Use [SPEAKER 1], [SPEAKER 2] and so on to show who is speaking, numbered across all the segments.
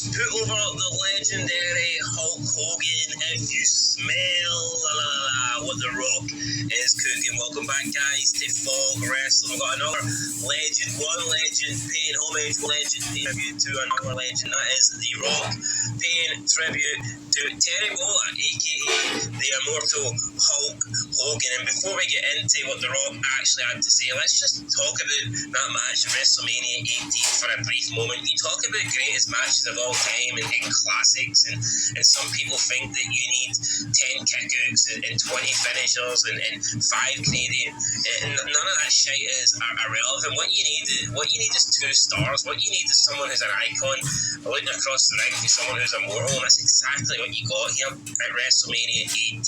[SPEAKER 1] Put over the legendary Hulk Hogan. If you smell what The Rock is cooking. Welcome back, guys, to Fall Wrestling. We've got another legend, one legend paying homage, legend paying tribute to another legend. That is The Rock paying tribute to Terry Bolla, aka the immortal Hulk Hogan. And before we get into what The Rock actually had to say, let's just talk about that match at WrestleMania 18 for a brief moment. You talk about greatest matches of all time and classics, and some people think that you need 10 kickouts and 20 finishers and 5 Canadian. And none of that shit is irrelevant. What you need is 2 stars. What you need is someone who's an icon looking across the ring to someone who's immortal, and that's exactly what you got here at WrestleMania 18.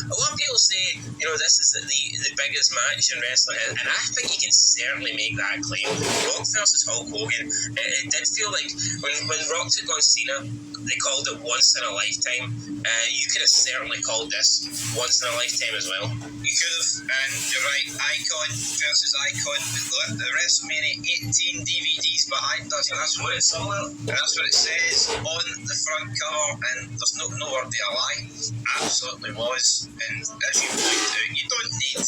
[SPEAKER 1] A lot of people say, this is the biggest match in wrestling, and I think you can certainly make that claim. Rock versus Hulk Hogan, it did feel like when Rock took on Cena, they called it once in a lifetime. You could have certainly called this once in a lifetime as well.
[SPEAKER 2] You could have, and you're right, icon versus icon. The WrestleMania 18 DVDs behind us, and that's what it's all about. And that's what it says on the front cover, and there's no word there a lie. Absolutely was. And as you point out, you don't need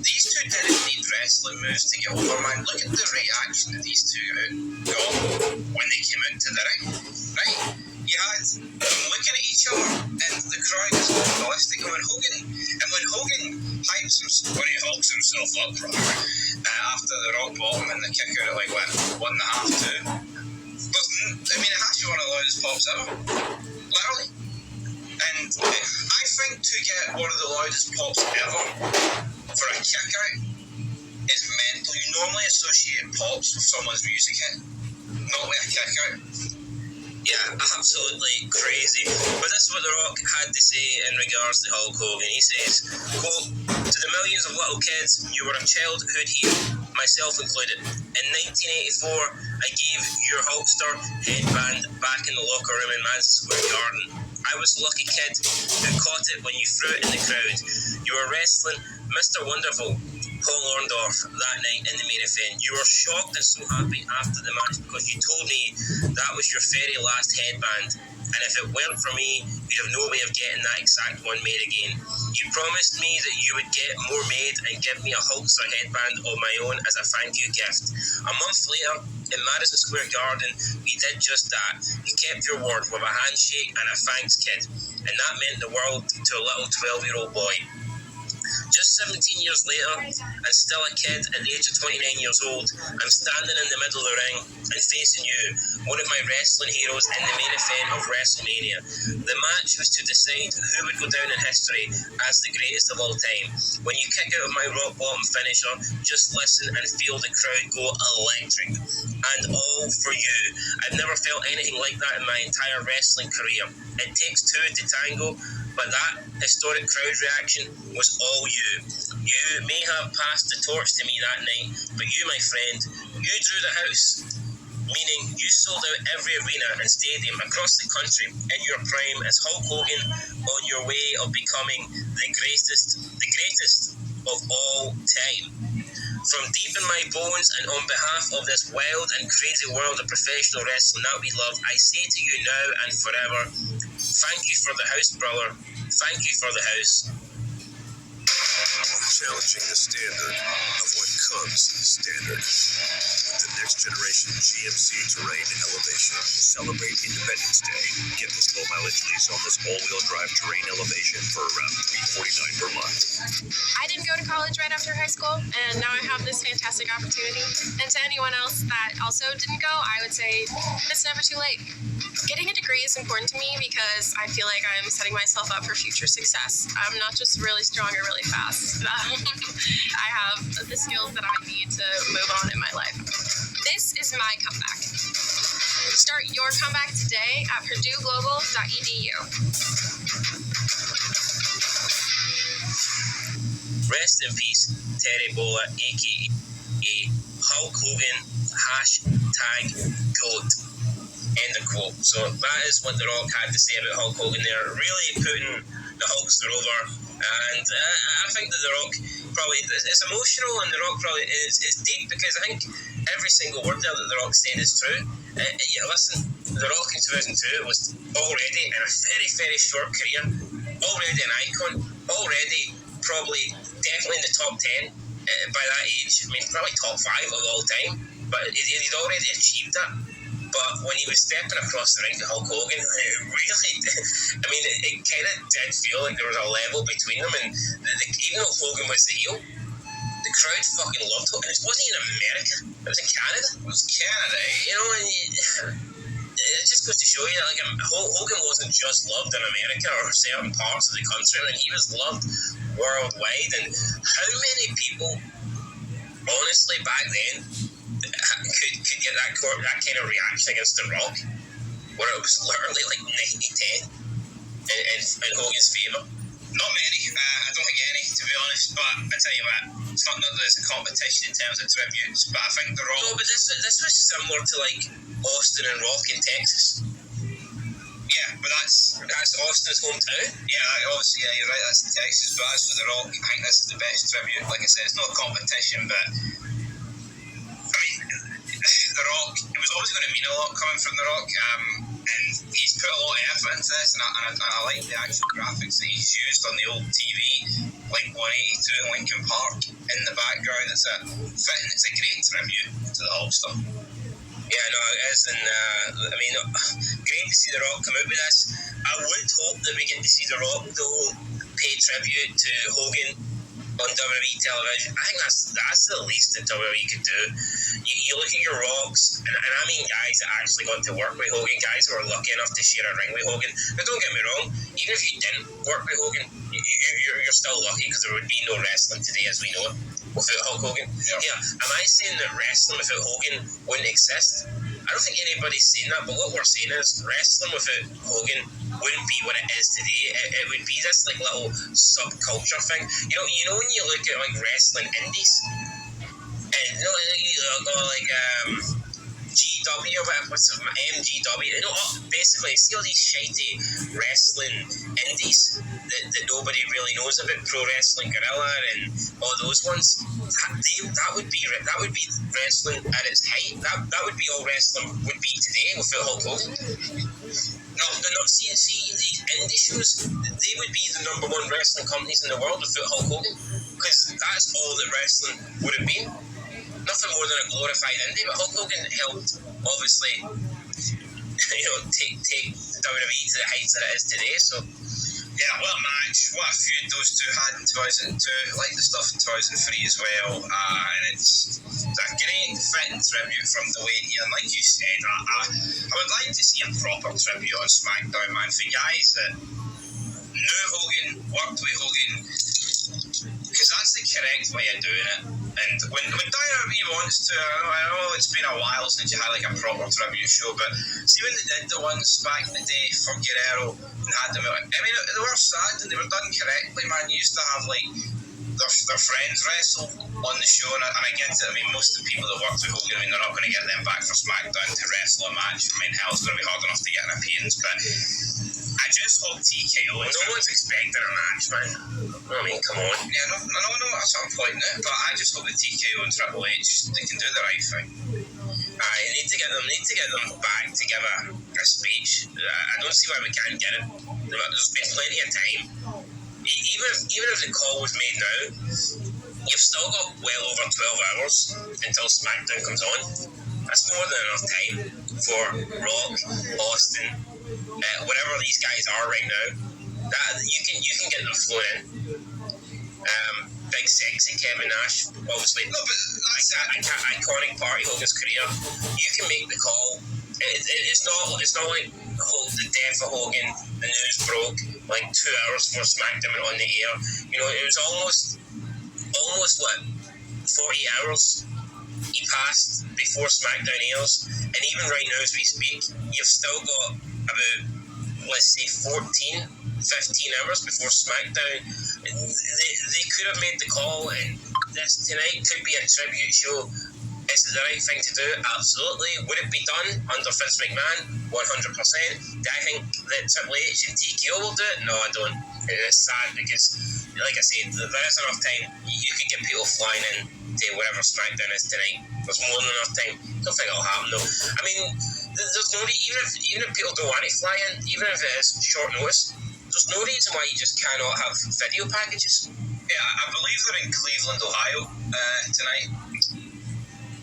[SPEAKER 2] these two didn't need wrestling moves to get over, man. Look at the reaction that these two got when they came into the ring, right? You had them looking at each other, and the crowd is going ballistic. And when Hogan hulks himself up after the rock bottom and the kick out at like 1.5, 2. It has to be one of the loudest pops ever, literally. And I think to get one of the loudest pops ever for a kick out is mental. You normally associate pops with someone's music hit, not with a kick out.
[SPEAKER 1] Yeah, absolutely crazy. But this is what The Rock had to say in regards to Hulk Hogan. He says, quote, "To the millions of little kids, you were a childhood hero, myself included. In 1984, I gave your Hulkster headband back in the locker room in Madison Square Garden. I was the lucky kid who caught it when you threw it in the crowd. You were wrestling Mr. Wonderful, Paul Orndorff, that night in the main event. You were shocked and so happy after the match because you told me that was your very last headband. And if it weren't for me, you'd have no way of getting that exact one made again. You promised me that you would get more made and give me a Hulkster headband of my own as a thank you gift. A month later, in Madison Square Garden, we did just that. You kept your word with a handshake and a thanks, kid. And that meant the world to a little 12-year-old boy. Just 17 years later, and still a kid at the age of 29 years old, I'm standing in the middle of the ring and facing you, one of my wrestling heroes in the main event of WrestleMania. The match was to decide who would go down in history as the greatest of all time. When you kick out of my rock bottom finisher, just listen and feel the crowd go electric. And all for you. I've never felt anything like that in my entire wrestling career. It takes 2 to tango, but that historic crowd reaction was all you. You may have passed the torch to me that night, but you, my friend, you drew the house. Meaning you sold out every arena and stadium across the country in your prime as Hulk Hogan on your way of becoming the greatest of all time. From deep in my bones and on behalf of this wild and crazy world of professional wrestling that we love, I say to you now and forever, thank you for the house, brother. Thank you for the house."
[SPEAKER 3] Challenging the standard of what comes standard. With the next generation GMC Terrain Elevation. Celebrate Independence Day. Get this low mileage lease on this all-wheel drive Terrain Elevation for around $349 per month.
[SPEAKER 4] I didn't go to college right after high school, and now I have this fantastic opportunity. And to anyone else that also didn't go, I would say it's never too late. Getting a degree is important to me because I feel like I'm setting myself up for future success. I'm not just really strong or really fast. I have the skills that I need to move on in my life. This is my comeback. Start your comeback today at PurdueGlobal.edu.
[SPEAKER 1] Rest in peace, Terry Bolla, aka Hulk Hogan, #GOAT. End of quote. So that is what The Rock had to say about Hulk Hogan there. Really putting the Hulks are over, and I think that The Rock probably it's emotional, and The Rock probably is deep because I think every single word there that The Rock said is true. Yeah, listen, The Rock in 2002 was already in a very, very short career, already an icon, already probably definitely in the top 10 by that age. I mean, probably top 5 of all time, but he'd already achieved that. But when he was stepping across the ring to Hulk Hogan, it really, I mean, it kind of did feel like there was a level between them. And even though Hogan was the heel, the crowd fucking loved Hogan. It wasn't in America, it was in Canada.
[SPEAKER 2] It was Canada,
[SPEAKER 1] You know, and it just goes to show you that like, Hogan wasn't just loved in America or certain parts of the country. I mean, he was loved worldwide. And how many people, honestly, back then, could get that kind of reaction against The Rock, where it was literally like 90-10 in Hogan's favour?
[SPEAKER 2] Not many. I don't think any, to be honest. But I tell you what, it's not that there's a competition in terms of tributes, but I think The Rock.
[SPEAKER 1] No, but this was similar to like Austin and Rock in Texas.
[SPEAKER 2] Yeah, but that's
[SPEAKER 1] Austin's hometown.
[SPEAKER 2] Yeah, obviously, yeah, you're right. That's Texas, but as for The Rock, I think this is the best tribute. Like I said, it's not a competition, but I mean, The Rock. It was always going to mean a lot coming from The Rock, and he's put a lot of effort into this, and I like the actual graphics that he's used on the old TV, like 182 in Lincoln Park in the background. It's a great tribute to the Hulkster.
[SPEAKER 1] Yeah, no, it is, and I mean, great to see The Rock come out with this. I would hope that we get to see The Rock, though, pay tribute to Hogan on WWE television. I think that's the least that WWE could do. You look at your Rocks, and I mean guys that actually got to work with Hogan, guys who were lucky enough to share a ring with Hogan. Now, don't get me wrong, even if you didn't work with Hogan, you're still lucky because there would be no wrestling today as we know it without Hulk Hogan. Yeah, am I saying that wrestling without Hogan wouldn't exist? I don't think anybody's saying that, but what we're saying is wrestling without Hogan wouldn't be what it is today. It would be this like little subculture thing. You know when you look at like wrestling indies, and you know like GW or what's it, MGW, you know, basically see all these shitey wrestling indies that nobody really knows about, Pro Wrestling Guerrilla and all those ones. That would be wrestling at its height. That would be all wrestling would be today without Hulk Hogan. No, see these indie shows, they would be the number one wrestling companies in the world without Hulk Hogan, because that's all that wrestling would have been. Nothing more than a glorified indie, but Hulk Hogan helped, obviously, take WWE to the heights that it is today. So,
[SPEAKER 2] yeah, what a match, what a feud those two had in 2002. I like the stuff in 2003 as well, and it's a great fitting tribute from Dwayne here. And like you said, I would like to see a proper tribute on SmackDown, man, for guys that knew Hogan, worked with Hogan, because that's the correct way of doing it. And when WWE wants to, I know it's been a while since you had like a proper tribute show, but see when they did the ones back in the day for Guerrero and had them out, I mean, they were sad and they were done correctly, man. You used to have like their friends wrestle on the show, and I get it. I mean, most of the people that worked with Hogan, I mean, they're not going to get them back for SmackDown to wrestle a match. I mean, hell, it's going to be hard enough to get an appearance, but I just hope TKO.
[SPEAKER 1] No one's expecting a match, man. I mean, come on.
[SPEAKER 2] Yeah, no, that's what I'm pointing at. But I just hope that TKO and Triple H, they can do the right thing.
[SPEAKER 1] I need to get them back to give a speech. I don't see why we can't get it. There's been plenty of time. Even if the call was made now, you've still got well over 12 hours until SmackDown comes on. That's more than enough time for Rock, Austin, whatever these guys are right now. That you can get them flown in. Big sexy Kevin Nash, obviously. No, but that's an iconic part of Hogan's career. You can make the call. It's not like the death of Hogan. The news broke like 2 hours before SmackDown went on the air. You know, it was almost what 40 hours he passed before SmackDown airs, and even right now as we speak, you've still got about, let's say, 15 hours before SmackDown. They could have made the call, and this tonight could be a tribute show Is it the right thing to do? Absolutely. Would it be done under Vince McMahon? 100%. Do I think that Triple H and TKO will do it? No, I don't. And it's sad because, like I said, there is enough time. You could get people flying in to whatever SmackDown is tonight. There's more than enough time. Don't think it'll happen though. I mean, there's no even if people don't want to fly in, even if it is short notice, there's no reason why you just cannot have video packages.
[SPEAKER 2] Yeah, I believe they're in Cleveland, Ohio tonight.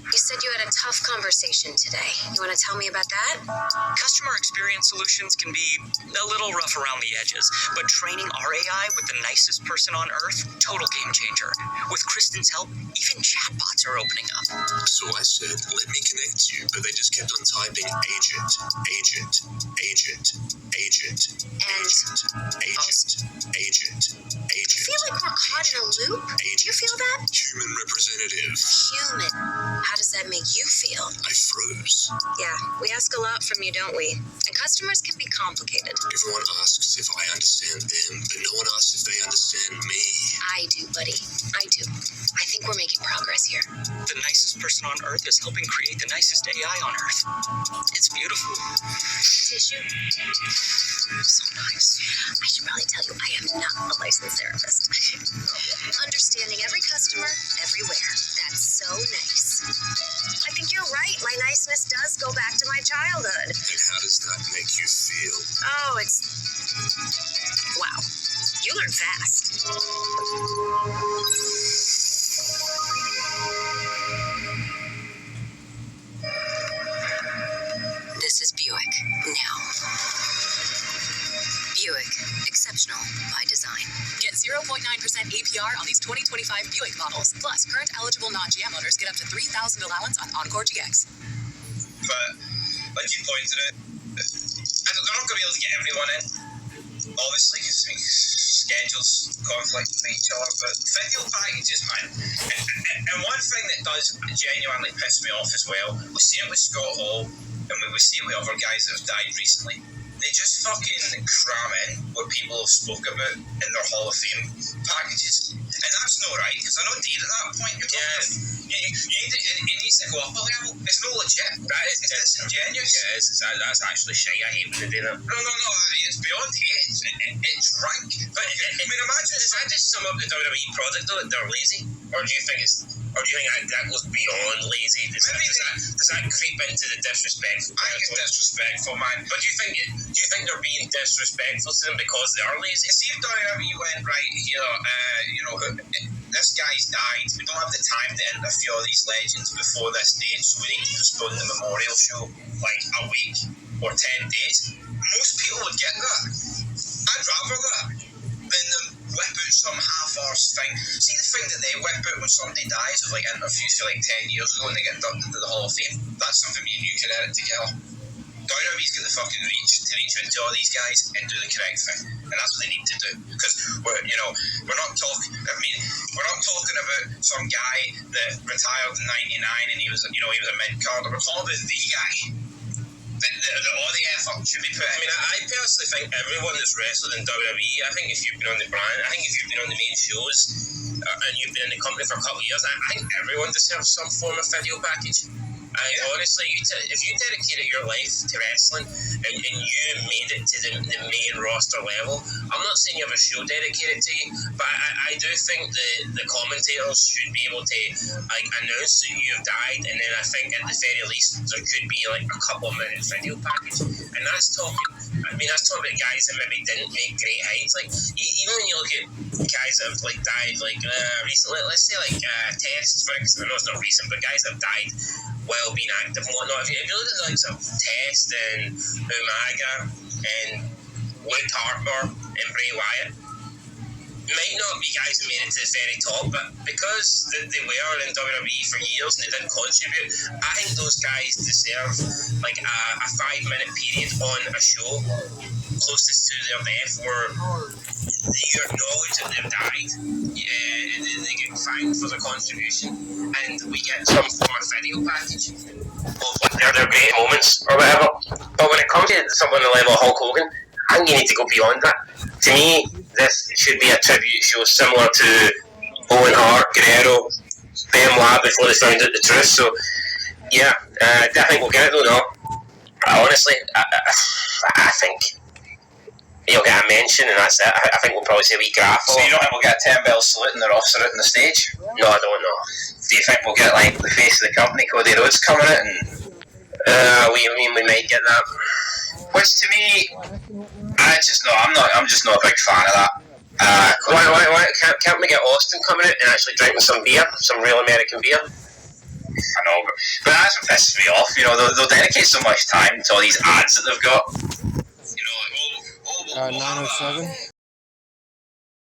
[SPEAKER 5] You said you had a tough conversation today. You want to tell me about that?
[SPEAKER 6] Customer experience solutions can be a little rough around the edges, but training our AI with the nicest person on Earth, total game changer. With Kristen's help, even chatbots are opening up.
[SPEAKER 3] So I said, let me connect you, but they just kept on typing agent, agent, agent, agent, agent, agent, agent, agent.
[SPEAKER 5] I feel like we're caught in a loop. Do you feel that?
[SPEAKER 3] Human representative.
[SPEAKER 5] Human. How does that make you feel?
[SPEAKER 3] I froze.
[SPEAKER 5] Yeah, we ask a lot from you, don't we? And customers can be complicated.
[SPEAKER 3] Everyone asks if I understand them, but no one asks if they understand me.
[SPEAKER 5] I do, buddy. I do. I think we're making progress here.
[SPEAKER 6] The nicest person on Earth is helping create the nicest AI on Earth. It's beautiful.
[SPEAKER 5] Tissue? So nice. I should probably tell you I am not a licensed therapist. Understanding every customer, everywhere. That's so nice. I think you're right. My niceness does go back to my childhood.
[SPEAKER 3] And how does that make you feel?
[SPEAKER 5] Oh, it's... Wow. You learn fast. This is Buick. Now. Buick. Exceptional by design.
[SPEAKER 7] Get 0.9% APR on these 2025 Buick models. Plus, current eligible non-GM owners get up to $3,000 allowance on Encore GX.
[SPEAKER 2] But, like you pointed out, they're not going to be able to get everyone in, obviously, because schedules conflict with each other, but video packages, man. And one thing that does genuinely piss me off as well, we see it with Scott Hall, and we see it with other guys that have died recently. They just fucking cram in what people have spoke about in their Hall of Fame packages. And that's not right, because I know Dean at that point. It needs to go up a level. It's not legit. It's disingenuous.
[SPEAKER 1] Yeah, that's actually shit. I hate when they do that.
[SPEAKER 2] No, it's beyond hate. It's rank. But I mean, imagine,
[SPEAKER 1] Does that just sum up the WWE product though, that they're lazy? Or do you think that goes beyond lazy? Does that creep into the disrespectful?
[SPEAKER 2] I think it's disrespectful, man.
[SPEAKER 1] But do you think they're being disrespectful to them because they are lazy?
[SPEAKER 2] See if WWE went right here, this guy's died. We don't have the time to interview all these legends before this date, so we need to postpone the memorial show like a week or 10 days. Most people would get that. I'd rather that than them whip out some half-arsed thing. See the thing that they whip out when somebody dies of like interviews for like 10 years ago when they get inducted into the Hall of Fame? That's something me and you can edit together. WWE's got the fucking reach to reach into all these guys and do the correct thing, and that's what they need to do. Because we're not talking about some guy that retired in '99 and he was a mid-carder. We're talking about the guy. All the effort should be put in.
[SPEAKER 1] I mean, I personally think everyone that's wrestled in WWE, I think if you've been on the brand, I think if you've been on the main shows and you've been in the company for a couple of years, I think everyone deserves some form of video package. Honestly, if you dedicated your life to wrestling and you made it to the main roster level, I'm not saying you have a show dedicated to you, but I do think the commentators should be able to announce that you've died, and then I think at the very least there could be like a couple of minute video package, and that's talking about guys that maybe didn't make great heights. Like even when you look at guys that have like died recently, let's say like Test, for example. I know it's not recent, but guys that have died while being active and whatnot. If you look at like some Test and Umaga and Luke Harper and Bray Wyatt, might not be guys who made it to the very top, but because they were in WWE for years and they didn't contribute, I think those guys deserve like a 5-minute period on a show closest to their death where you acknowledge that they've died, they get thanked for their contribution, and we get some form of video package of like their great moments or whatever. But when it comes to someone on the level of Hulk Hogan, I think you need to go beyond that. To me, this should be a tribute show similar to Owen Hart, Guerrero, Benoit before they found out the truth. So Yeah, I think we'll get it though. No, honestly, I think he'll get a mention and that's it. I think we'll probably see a wee graph.
[SPEAKER 2] So you don't think we'll get a 10-bell salute and the Ross salute on the stage?
[SPEAKER 1] No, I don't know.
[SPEAKER 2] Do you think we'll get like the face of the company, Cody Rhodes, coming out and?
[SPEAKER 1] We might get that.
[SPEAKER 2] Which to me, I'm just not a big fan of that.
[SPEAKER 1] Why can't we get Austin coming out and actually drinking some beer, some real American beer?
[SPEAKER 2] I know, but that's what pisses me off. You know, they'll dedicate so much time to all these ads that they've got. You know, like, we'll have
[SPEAKER 8] 907.